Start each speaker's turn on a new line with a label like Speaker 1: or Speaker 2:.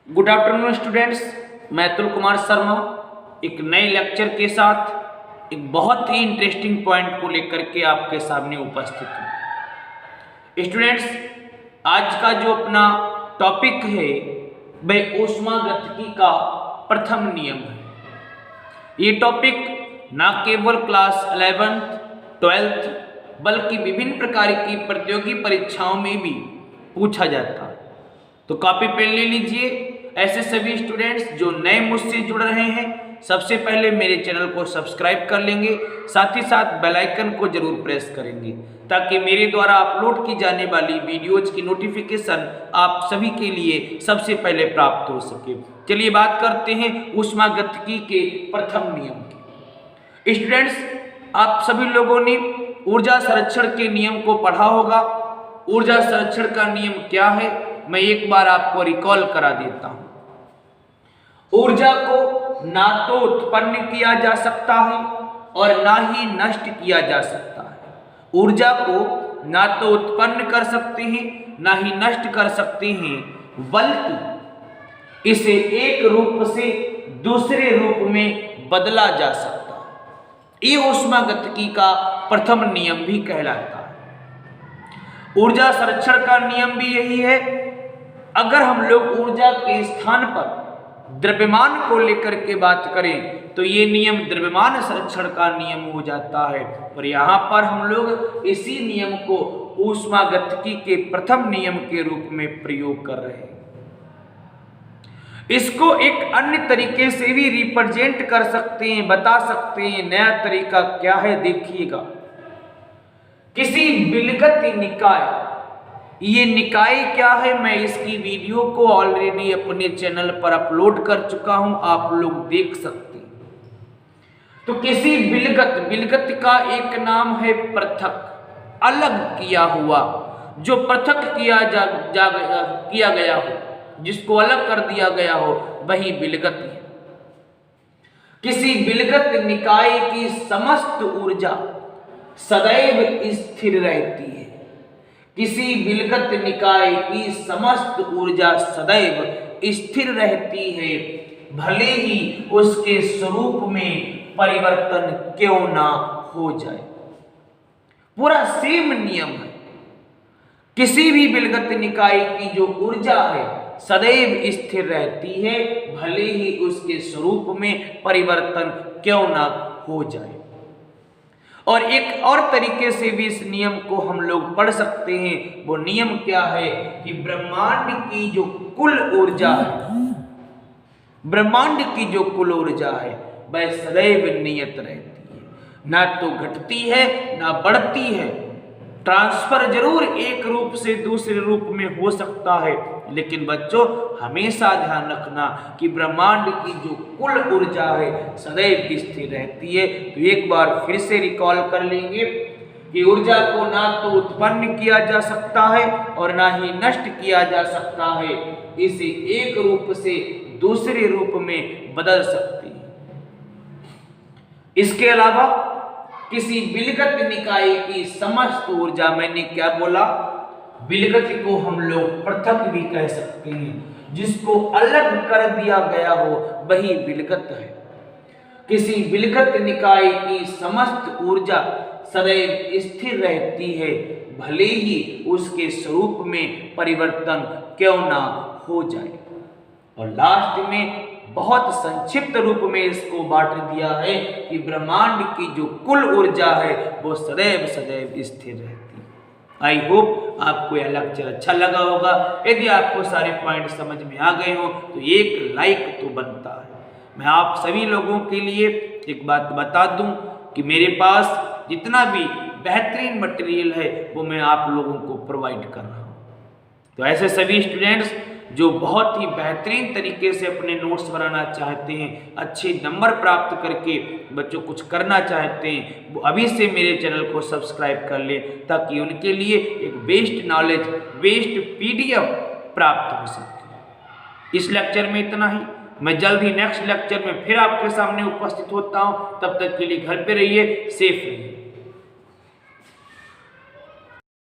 Speaker 1: Good afternoon students, मैं अतुल कुमार शर्मा एक नए लेक्चर के साथ एक बहुत ही इंटरेस्टिंग पॉइंट को लेकर के आपके सामने उपस्थित हूँ। स्टूडेंट्स, आज का जो अपना टॉपिक है वह ऊष्मागतिकी का प्रथम नियम है। ये टॉपिक ना केवल क्लास 11th, 12th बल्कि विभिन्न प्रकार की प्रतियोगी परीक्षाओं में भी पूछा जाता है। तो कॉपी पेन ले लीजिए। ऐसे सभी स्टूडेंट्स जो नए मुझसे जुड़ रहे हैं, सबसे पहले मेरे चैनल को सब्सक्राइब कर लेंगे, साथ ही साथ बेल आइकन को जरूर प्रेस करेंगे ताकि मेरे द्वारा अपलोड की जाने वाली वीडियोज की नोटिफिकेशन आप सभी के लिए सबसे पहले प्राप्त हो सके। चलिए बात करते हैं ऊष्मागतिकी के प्रथम नियम की। स्टूडेंट्स, आप सभी लोगों ने ऊर्जा संरक्षण के नियम को पढ़ा होगा। ऊर्जा संरक्षण का नियम क्या है, मैं एक बार आपको रिकॉल करा देता हूं। ऊर्जा को ना तो उत्पन्न किया जा सकता है और ना ही नष्ट किया जा सकता है। ऊर्जा को ना तो उत्पन्न कर सकते हैं ना ही नष्ट कर सकते हैं, बल्कि इसे एक रूप से दूसरे रूप में बदला जा सकता है। ये ऊष्मागतिकी का प्रथम नियम भी कहलाता है। ऊर्जा संरक्षण का नियम भी यही है। अगर हम लोग ऊर्जा के स्थान पर द्रव्यमान को लेकर के बात करें तो ये नियम द्रव्यमान संरक्षण का नियम हो जाता है, और यहाँ पर हम लोग इसी नियम को ऊष्मागतिकी के प्रथम नियम के रूप में प्रयोग कर रहे हैं। इसको एक अन्य तरीके से भी रिप्रेजेंट कर सकते हैं, बता सकते हैं। नया तरीका क्या है देखिएगा। किसी विलगत निकाय, ये निकाय क्या है, मैं इसकी वीडियो को ऑलरेडी अपने चैनल पर अपलोड कर चुका हूं, आप लोग देख सकते हैं। तो किसी विलगत का एक नाम है पृथक, अलग किया हुआ। जो पृथक किया गया हो, जिसको अलग कर दिया गया हो, वही विलगत है। किसी विलगत निकाय की समस्त ऊर्जा सदैव स्थिर रहती है। किसी विलगत निकाय की समस्त ऊर्जा सदैव स्थिर रहती है, भले ही उसके स्वरूप में परिवर्तन क्यों ना हो जाए। पूरा सेम नियम है। किसी भी विलगत निकाय की जो ऊर्जा है सदैव स्थिर रहती है, भले ही उसके स्वरूप में परिवर्तन क्यों ना हो जाए। और एक और तरीके से भी इस नियम को हम लोग पढ़ सकते हैं। वो नियम क्या है कि ब्रह्मांड की जो कुल ऊर्जा है, ब्रह्मांड की जो कुल ऊर्जा है वह सदैव नियत रहती है, ना तो घटती है ना बढ़ती है। ट्रांसफर जरूर एक रूप से दूसरे रूप में हो सकता है, लेकिन बच्चों हमेशा ध्यान रखना कि ब्रह्मांड की जो कुल ऊर्जा है सदैव स्थिर रहती है। तो एक बार फिर से रिकॉल कर लेंगे कि ऊर्जा को ना तो उत्पन्न किया जा सकता है और ना ही नष्ट किया जा सकता है, इसे एक रूप से दूसरे रूप में बदल सकती है। इसके अलावा किसी विलगत निकाय की समस्त ऊर्जा, मैंने क्या बोला, विलगत को हम लोग पृथक भी कह सकते हैं। जिसको अलग कर दिया गया हो वही विलगत है। किसी विलगत निकाय की समस्त ऊर्जा सदैव स्थिर रहती है, भले ही उसके स्वरूप में परिवर्तन क्यों ना हो जाए। और लास्ट में बहुत संक्षिप्त रूप में इसको बांट दिया है कि ब्रह्मांड की जो कुल ऊर्जा है वो सदैव सदैव स्थिर रहती है। आई होप आपको यह लेक्चर अच्छा लगा होगा। यदि आपको सारे पॉइंट समझ में आ गए हो तो एक लाइक तो बनता है। मैं आप सभी लोगों के लिए एक बात बता दूं कि मेरे पास जितना भी बेहतरीन मटेरियल है वो मैं आप लोगों को प्रोवाइड कर रहा हूँ। तो ऐसे सभी स्टूडेंट्स जो बहुत ही बेहतरीन तरीके से अपने नोट्स बनाना चाहते हैं, अच्छे नंबर प्राप्त करके बच्चों कुछ करना चाहते हैं, वो अभी से मेरे चैनल को सब्सक्राइब कर लें ताकि उनके लिए एक बेस्ट नॉलेज, बेस्ट पीडीएफ प्राप्त हो सके। इस लेक्चर में इतना ही। मैं जल्द ही नेक्स्ट लेक्चर में फिर आपके सामने उपस्थित होता हूँ। तब तक के लिए घर पे रहिए, सेफ रहिए।